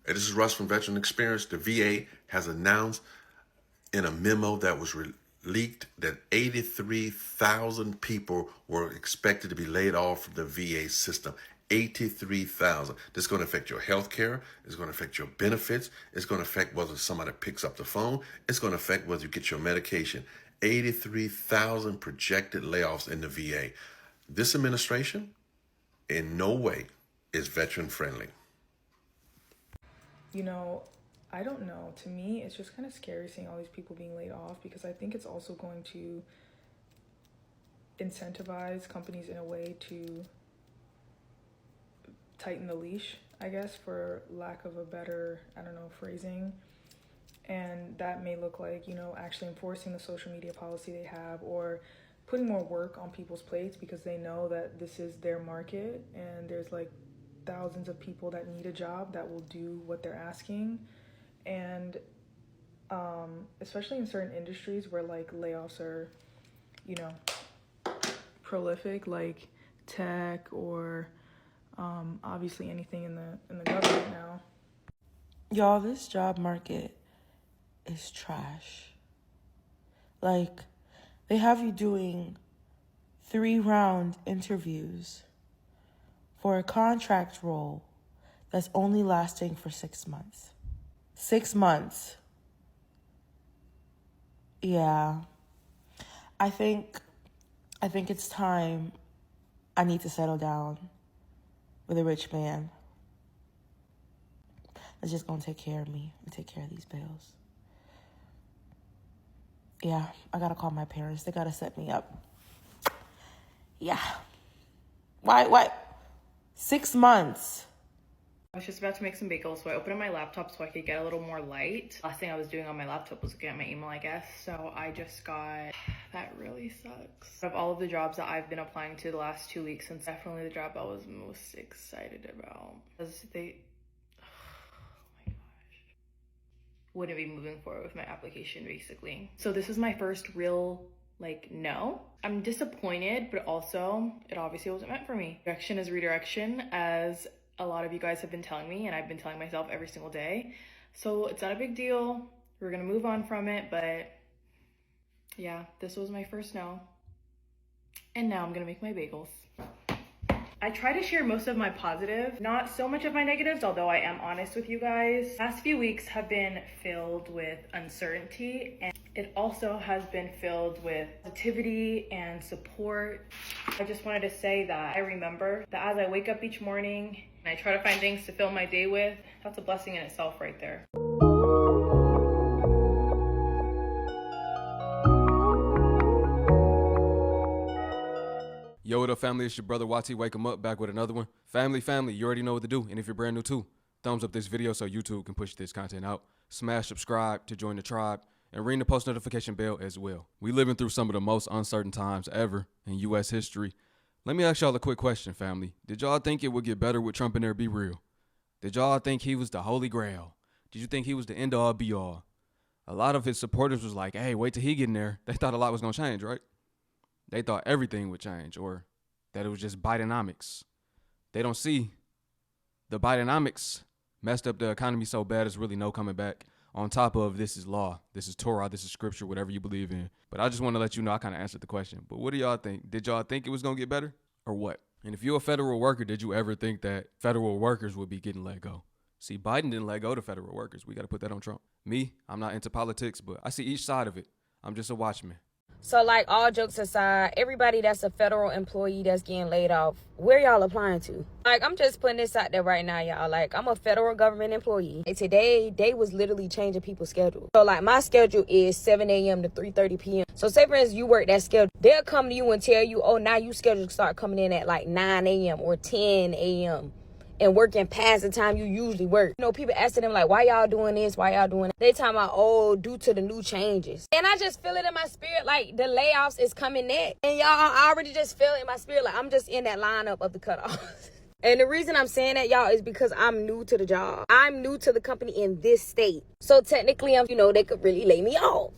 This is Russ from Veteran Experience. The VA has announced in a memo that was leaked that 83,000 people were expected to be laid off from the VA system. 83,000. This is going to affect your health care. It's going to affect your benefits. It's going to affect whether somebody picks up the phone. It's going to affect whether you get your medication. 83,000 projected layoffs in the VA. This administration in no way is veteran friendly. You know, I don't know. To me, it's just kind of scary seeing all these people being laid off, because I think it's also going to incentivize companies in a way to tighten the leash, I guess, for lack of a better, phrasing. And that may look like, actually enforcing the social media policy they have, or putting more work on people's plates, because they know that this is their market and there's like thousands of people that need a job that will do what they're asking. And especially in certain industries where like layoffs are, prolific, like tech, or obviously anything in the government now. Y'all, this job market is trash. Like, they have you doing 3-round interviews for a contract role that's only lasting for 6 months. 6 months. Yeah. I think it's time I need to settle down with a rich man that's just gonna take care of me and take care of these bills. Yeah, I gotta call my parents. They gotta set me up. Yeah. Why? 6 months. I was just about to make some bagels, so I opened up my laptop so I could get a little more light. Last thing I was doing on my laptop was looking at my email, I guess. So I just got, that really sucks. Of all of the jobs that I've been applying to the last 2 weeks, since definitely the job I was most excited about, because they, oh my gosh, wouldn't be moving forward with my application basically. So this is my first real no. I'm disappointed, but also it obviously wasn't meant for me. Redirection is redirection, as a lot of you guys have been telling me, and I've been telling myself every single day. So it's not a big deal. We're gonna move on from it, but yeah, this was my first no. And now I'm gonna make my bagels. I try to share most of my positive, not so much of my negatives, although I am honest with you guys. Last few weeks have been filled with uncertainty, and it also has been filled with positivity and support. I just wanted to say that I remember that as I wake up each morning and I try to find things to fill my day with, that's a blessing in itself right there. Yo, what up, family? It's your brother Wati. Wake 'em up, back with another one. Family, you already know what to do. And if you're brand new too, thumbs up this video so YouTube can push this content out. Smash subscribe to join the tribe, and ring the post notification bell as well. We living through some of the most uncertain times ever in U.S. history. Let me ask y'all a quick question, family. Did y'all think it would get better with Trump in there? Be real. Did y'all think he was the holy grail? Did you think he was the end all be all? A lot of his supporters was like, hey, wait till he get in there. They thought a lot was gonna change, right? They thought everything would change, or that it was just Bidenomics. They don't see the Bidenomics messed up the economy so bad it's really no coming back. On top of, this is law, this is Torah, this is scripture, whatever you believe in. But I just want to let you know I kind of answered the question. But what do y'all think? Did y'all think it was going to get better or what? And if you're a federal worker, did you ever think that federal workers would be getting let go? See, Biden didn't let go to federal workers. We got to put that on Trump. Me, I'm not into politics, but I see each side of it. I'm just a watchman. So, like, all jokes aside, everybody that's a federal employee that's getting laid off, where y'all applying to? Like, I'm just putting this out there right now, y'all. Like, I'm a federal government employee. And today, they was literally changing people's schedule. So, like, my schedule is 7 a.m. to 3:30 p.m. So, say, for instance, you work that schedule. They'll come to you and tell you, oh, now you schedule to start coming in at, like, 9 a.m. or 10 a.m. and working past the time you usually work. You know, people asking them, like, why y'all doing this? Why y'all doing that? They talking about, oh, due to the new changes. And I just feel it in my spirit, like, the layoffs is coming next. And y'all, I already just feel it in my spirit, like, I'm just in that lineup of the cutoffs. And the reason I'm saying that, y'all, is because I'm new to the job. I'm new to the company in this state. So technically, they could really lay me off.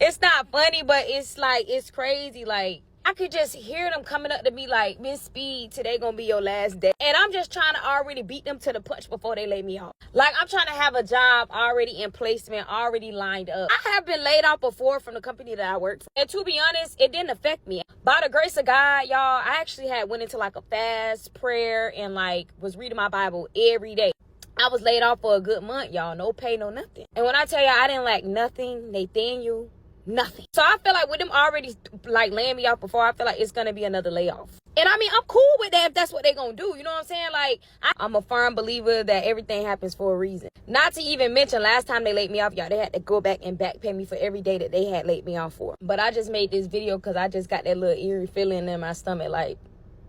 It's not funny, but it's like, it's crazy. Like, I could just hear them coming up to me like, Miss Speed, today gonna be your last day. And I'm just trying to already beat them to the punch before they lay me off. Like, I'm trying to have a job already in placement, already lined up. I have been laid off before from the company that I worked for. And to be honest, it didn't affect me. By the grace of God, y'all, I actually went into like a fast prayer and like was reading my Bible every day. I was laid off for a good month, y'all. No pay, no nothing. And when I tell y'all I didn't lack nothing, Nathaniel, nothing. So I feel like with them already like laying me off before, I feel like it's gonna be another layoff. And I mean, I'm cool with that if that's what they're gonna do. You know what I'm saying? Like, I'm a firm believer that everything happens for a reason. Not to even mention, last time they laid me off, y'all, they had to go back and back pay me for every day that they had laid me off for. But I just made this video because I just got that little eerie feeling in my stomach like,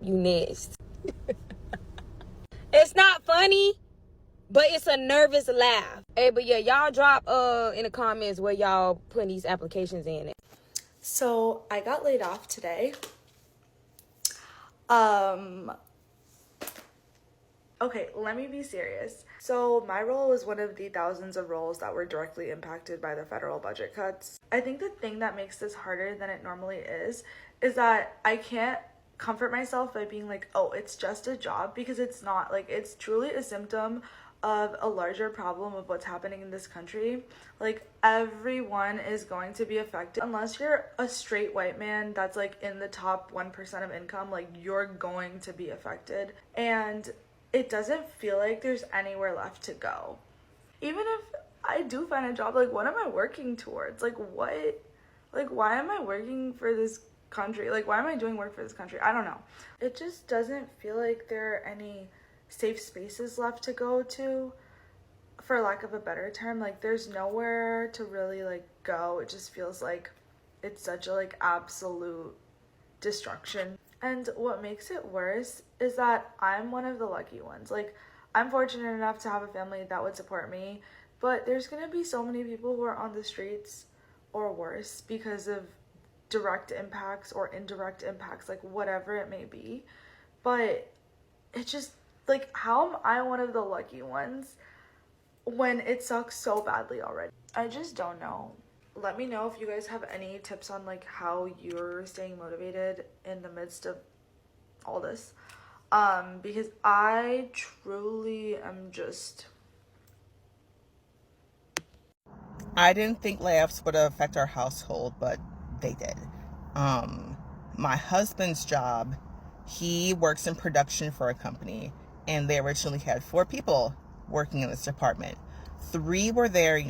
you next. It's not funny, but it's a nervous laugh. Hey, but yeah, y'all drop in the comments where y'all putting these applications in. So I got laid off today. Okay, let me be serious. So my role was one of the thousands of roles that were directly impacted by the federal budget cuts. I think the thing that makes this harder than it normally is that I can't comfort myself by being like, oh, it's just a job, because it's not. Like, it's truly a symptom of a larger problem of what's happening in this country. Like, everyone is going to be affected. Unless you're a straight white man that's like in the top 1% of income, like, you're going to be affected. And it doesn't feel like there's anywhere left to go. Even if I do find a job, like, what am I working towards? Like, what? Like, why am I working for this country? Like, why am I doing work for this country? I don't know. It just doesn't feel like there are any safe spaces left to go to, for lack of a better term. Like, there's nowhere to really like go. It just feels like it's such a like absolute destruction. And what makes it worse is that I'm one of the lucky ones. Like, I'm fortunate enough to have a family that would support me, but there's gonna be so many people who are on the streets or worse because of direct impacts or indirect impacts, like whatever it may be. But it just, like, how am I one of the lucky ones when it sucks so badly already? I just don't know. Let me know if you guys have any tips on like how you're staying motivated in the midst of all this. Because I truly am just... I didn't think layoffs would affect our household, but they did. My husband's job, he works in production for a company, and they originally had 4 people working in this department. 3 were there,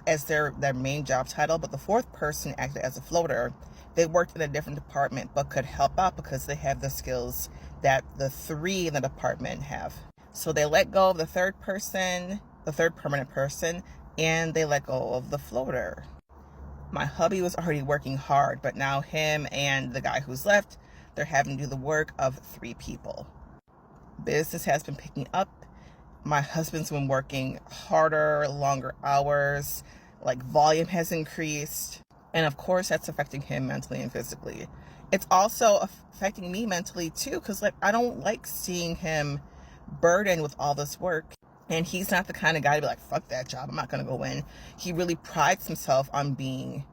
as their main job title, but the 4th person acted as a floater. They worked in a different department, but could help out because they have the skills that the 3 in the department have. So they let go of the 3rd person, the 3rd permanent person, and they let go of the floater. My hubby was already working hard, but now him and the guy who's left, they're having to do the work of 3 people. Business has been picking up. My husband's been working harder, longer hours, like volume has increased. And of course, that's affecting him mentally and physically. It's also affecting me mentally too, because like I don't like seeing him burdened with all this work. And he's not the kind of guy to be like, fuck that job, I'm not going to go in. He really prides himself on being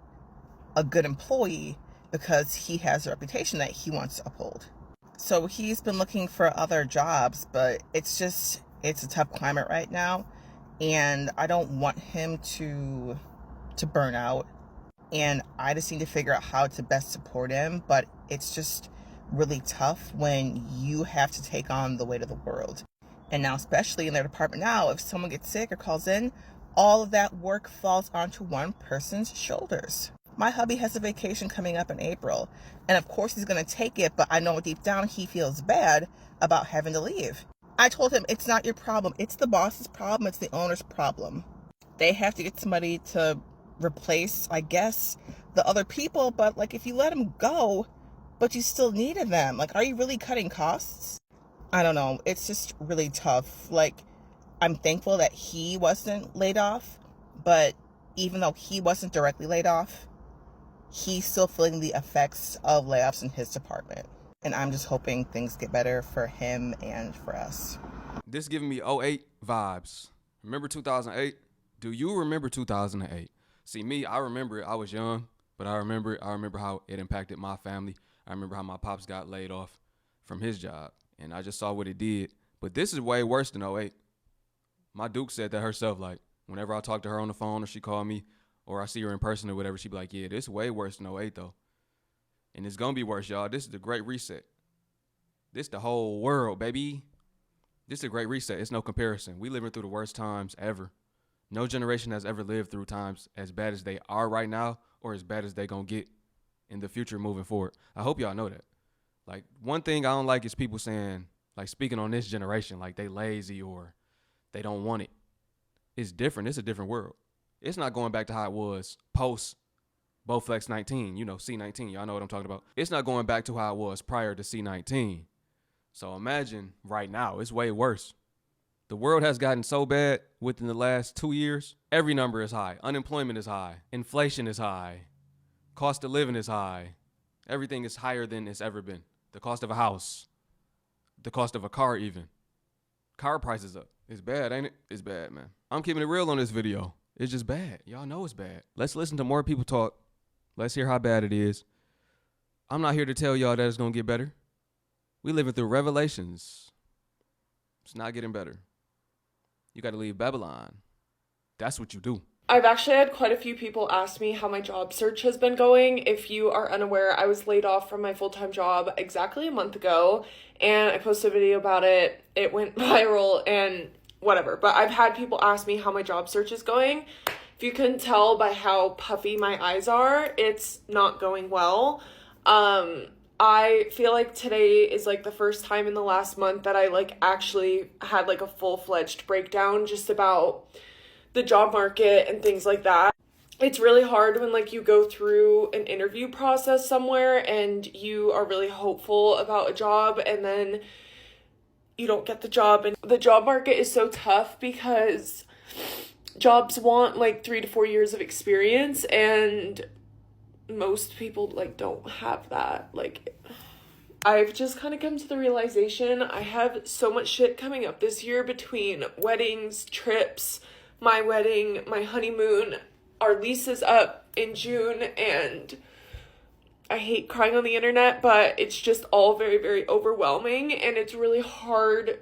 a good employee because he has a reputation that he wants to uphold. So he's been looking for other jobs, but it's a tough climate right now. And I don't want him to burn out. And I just need to figure out how to best support him. But it's just really tough when you have to take on the weight of the world. And now, especially in their department now, if someone gets sick or calls in, all of that work falls onto one person's shoulders. My hubby has a vacation coming up in April, and of course he's going to take it, but I know deep down he feels bad about having to leave. I told him, it's not your problem. It's the boss's problem. It's the owner's problem. They have to get somebody to replace, I guess, the other people, but like if you let them go, but you still needed them, like, are you really cutting costs? I don't know. It's just really tough. Like, I'm thankful that he wasn't laid off, but even though he wasn't directly laid off, he's still feeling the effects of layoffs in his department. And I'm just hoping things get better for him and for us. This giving me '08 vibes. Remember 2008? Do you remember 2008? See, me, I remember it. I was young, but I remember how it impacted my family. I remember how my pops got laid off from his job, and I just saw what it did. But this is way worse than '08. My Duke said that herself, like, whenever I talk to her on the phone or she called me or I see her in person or whatever, she be like, yeah, this is way worse than '08, though. And it's going to be worse, y'all. This is the great reset. This the whole world, baby. This is a great reset. It's no comparison. We living through the worst times ever. No generation has ever lived through times as bad as they are right now or as bad as they going to get in the future moving forward. I hope y'all know that. Like, one thing I don't like is people saying, like, speaking on this generation, like they lazy or they don't want it. It's different. It's a different world. It's not going back to how it was post Bowflex 19, you know, C19. Y'all know what I'm talking about. It's not going back to how it was prior to C19. So imagine right now, it's way worse. The world has gotten so bad within the last 2 years. Every number is high. Unemployment is high. Inflation is high. Cost of living is high. Everything is higher than it's ever been. The cost of a house. The cost of a car even. Car prices up. It's bad, ain't it? It's bad, man. I'm keeping it real on this video. It's just bad. Y'all know it's bad. Let's listen to more people talk. Let's hear how bad it is. I'm not here to tell y'all that it's going to get better. We living through revelations. It's not getting better. You got to leave Babylon. That's what you do. I've actually had quite a few people ask me how my job search has been going. If you are unaware, I was laid off from my full-time job exactly a month ago, and I posted a video about it. It went viral and whatever, but I've had people ask me how my job search is going. If you couldn't tell by how puffy my eyes are, it's not going well. I feel like today is like the first time in the last month that I like actually had like a full-fledged breakdown just about the job market and things like that. It's really hard when like you go through an interview process somewhere and you are really hopeful about a job and then you don't get the job. And the job market is so tough because jobs want like 3 to 4 years of experience and most people like don't have that. Like, I've just kind of come to the realization I have so much shit coming up this year between weddings, trips, my wedding, my honeymoon. Our lease is up in June and I hate crying on the internet, but it's just all very, very overwhelming and it's really hard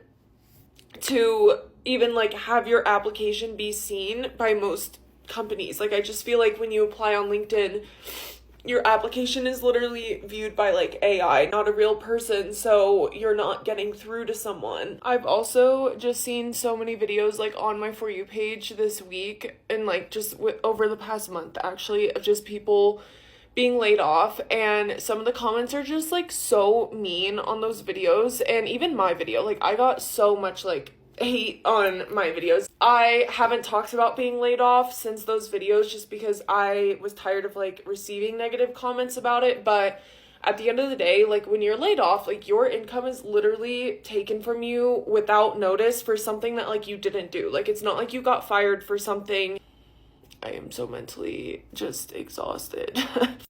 to even like have your application be seen by most companies. Like, I just feel like when you apply on LinkedIn, your application is literally viewed by like AI, not a real person, so you're not getting through to someone. I've also just seen so many videos like on my For You page this week and like just over the past month actually of just people being laid off, and some of the comments are just like so mean on those videos. And even my video, like I got so much like hate on my videos. I haven't talked about being laid off since those videos just because I was tired of like receiving negative comments about it. But at the end of the day, like when you're laid off, like your income is literally taken from you without notice for something that like you didn't do. Like, it's not like you got fired for something. I am so mentally just exhausted.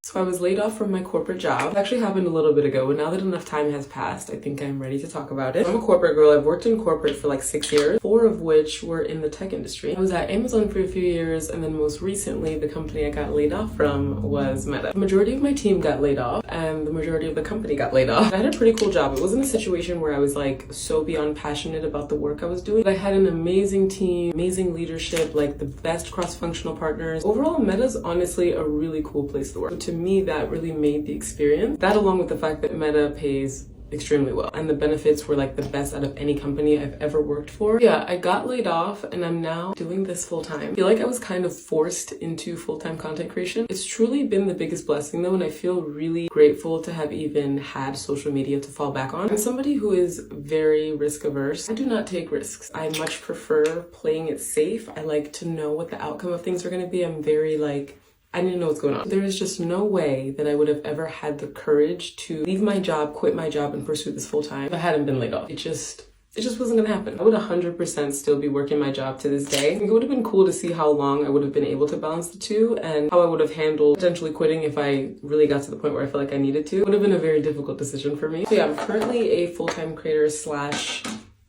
So I was laid off from my corporate job. It actually happened a little bit ago, but now that enough time has passed, I think I'm ready to talk about it. I'm a corporate girl. I've worked in corporate for like 6 years, 4 of which were in the tech industry. I was at Amazon for a few years, and then most recently, the company I got laid off from was Meta. The majority of my team got laid off, and the majority of the company got laid off. I had a pretty cool job. It wasn't a situation where I was like so beyond passionate about the work I was doing, but I had an amazing team, amazing leadership, like the best cross-functional partners. Overall, Meta's honestly a really cool place to work. So to me, that really made the experience. That, along with the fact that Meta pays extremely well and the benefits were like the best out of any company I've ever worked for. Yeah, I got laid off and I'm now doing this full time. I feel like I was kind of forced into full-time content creation. It's truly been the biggest blessing though, and I feel really grateful to have even had social media to fall back on. I'm somebody who is very risk averse. I do not take risks. I much prefer playing it safe. I like to know what the outcome of things are going to be. I'm very like, I didn't know what's going on. There is just no way that I would have ever had the courage to leave my job, quit my job, and pursue this full time if I hadn't been laid off. It just wasn't gonna happen. I would 100% still be working my job to this day. I think it would have been cool to see how long I would have been able to balance the two and how I would have handled potentially quitting if I really got to the point where I felt like I needed to. It would have been a very difficult decision for me. So yeah, I'm currently a full-time creator slash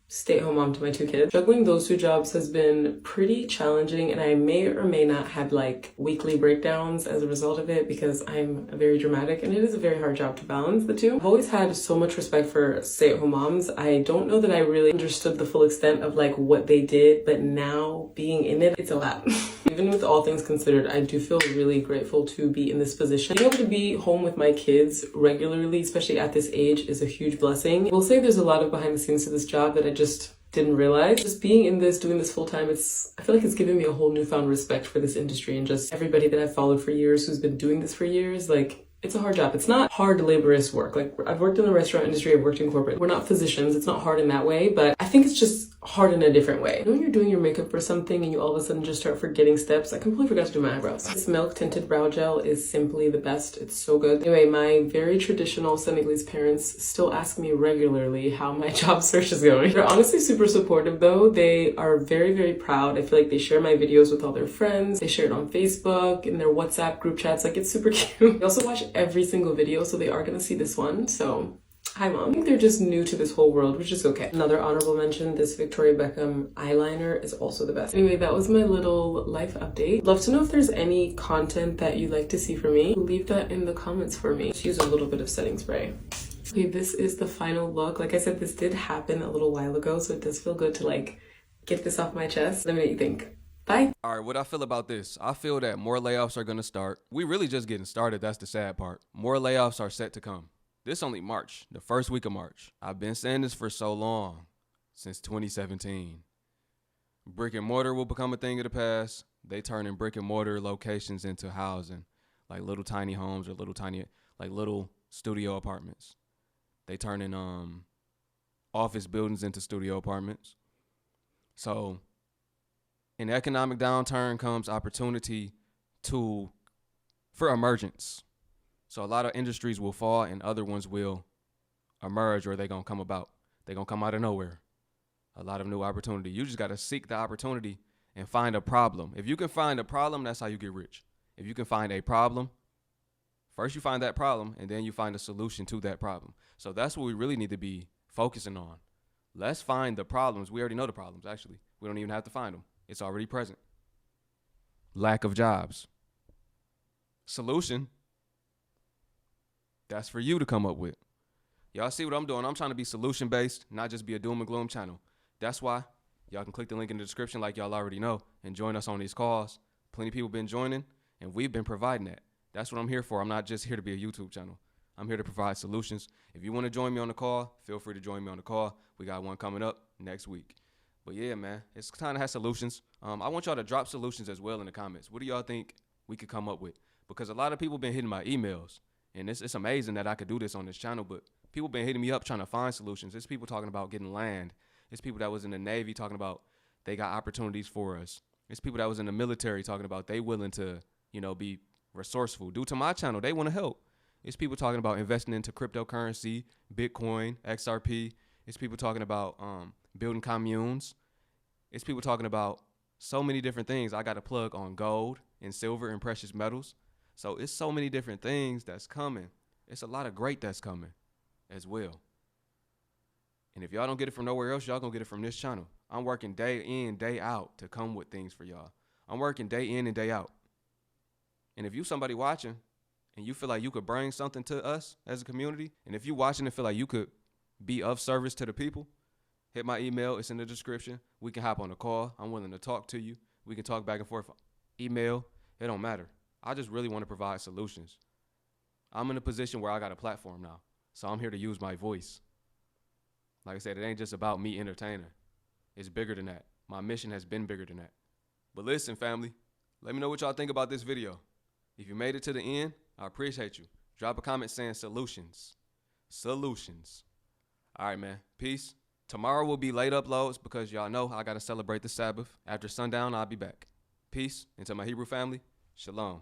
stay-at-home mom to my 2 kids. Juggling those 2 jobs has been pretty challenging, and I may or may not have like weekly breakdowns as a result of it because I'm very dramatic and it is a very hard job to balance the two. I've always had so much respect for stay-at-home moms. I don't know that I really understood the full extent of like what they did, but now being in it, it's a lot. Even with all things considered, I do feel really grateful to be in this position. Being able to be home with my kids regularly, especially at this age, is a huge blessing. I will say there's a lot of behind the scenes to this job that I just didn't realize. Just being in this, doing this full time, I feel like it's given me a whole newfound respect for this industry and just everybody that I've followed for years who's been doing this for years. Like, it's a hard job. It's not hard, laborious work. Like, I've worked in the restaurant industry, I've worked in corporate. We're not physicians. It's not hard in that way, but I think it's just hard in a different way. When you're doing your makeup for something and you all of a sudden just start forgetting steps, I completely forgot to do my eyebrows. This milk tinted brow gel is simply the best. It's so good. Anyway, my very traditional Senegalese parents still ask me regularly how my job search is going. They're honestly super supportive though. They are very, very proud. I feel like they share my videos with all their friends. They share it on Facebook, in their WhatsApp group chats. Like, it's super cute. They also watch every single video, so they are gonna see this one. So hi mom. I think they're just new to this whole world, which is okay. Another honorable mention, this Victoria Beckham eyeliner is also the best. Anyway, that was my little life update. Love to know if there's any content that you'd like to see from me. Leave that in the comments for me. Just use a little bit of setting spray. Okay, this is the final look. Like I said, this did happen a little while ago, so it does feel good to like get this off my chest. Let me know what you think. Bye. All right, what I feel about this, I feel that more layoffs are going to start. We really just getting started. That's the sad part. More layoffs are set to come. This only March, the first week of March. I've been saying this for so long, since 2017. Brick and mortar will become a thing of the past. They turning brick and mortar locations into housing, like little tiny homes or little studio apartments. They turning office buildings into studio apartments. So in economic downturn comes opportunity for emergence. So a lot of industries will fall and other ones will emerge, or they're going to come about. They're going to come out of nowhere. A lot of new opportunity. You just got to seek the opportunity and find a problem. If you can find a problem, that's how you get rich. If you can find a problem, first you find that problem and then you find a solution to that problem. So that's what we really need to be focusing on. Let's find the problems. We already know the problems, actually. We don't even have to find them. It's already present. Lack of jobs. Solution. That's for you to come up with. Y'all see what I'm doing? I'm trying to be solution-based, not just be a doom and gloom channel. That's why y'all can click the link in the description like y'all already know and join us on these calls. Plenty of people been joining, and we've been providing that. That's what I'm here for. I'm not just here to be a YouTube channel. I'm here to provide solutions. If you want to join me on the call, feel free to join me on the call. We got one coming up next week. But yeah, man, it's kind of has solutions. I want y'all to drop solutions as well in the comments. What do y'all think we could come up with? Because a lot of people been hitting my emails. And it's amazing that I could do this on this channel, but people been hitting me up trying to find solutions. It's people talking about getting land. It's people that was in the Navy talking about they got opportunities for us. It's people that was in the military talking about they willing to, be resourceful. Due to my channel, they want to help. It's people talking about investing into cryptocurrency, Bitcoin, XRP. It's people talking about building communes. It's people talking about so many different things. I got a plug on gold and silver and precious metals. So it's so many different things that's coming. It's a lot of great that's coming as well. And if y'all don't get it from nowhere else, y'all gonna get it from this channel. I'm working day in, day out to come with things for y'all. I'm working day in and day out. And if you somebody watching and you feel like you could bring something to us as a community, and if you watching and feel like you could be of service to the people, hit my email. It's in the description. We can hop on a call. I'm willing to talk to you. We can talk back and forth. Email. It don't matter. I just really want to provide solutions. I'm in a position where I got a platform now. So I'm here to use my voice. Like I said, it ain't just about me entertaining. It's bigger than that. My mission has been bigger than that. But listen, family, let me know what y'all think about this video. If you made it to the end, I appreciate you. Drop a comment saying solutions. Solutions. All right, man. Peace. Tomorrow will be late uploads because y'all know I got to celebrate the Sabbath. After sundown, I'll be back. Peace. And to my Hebrew family, shalom.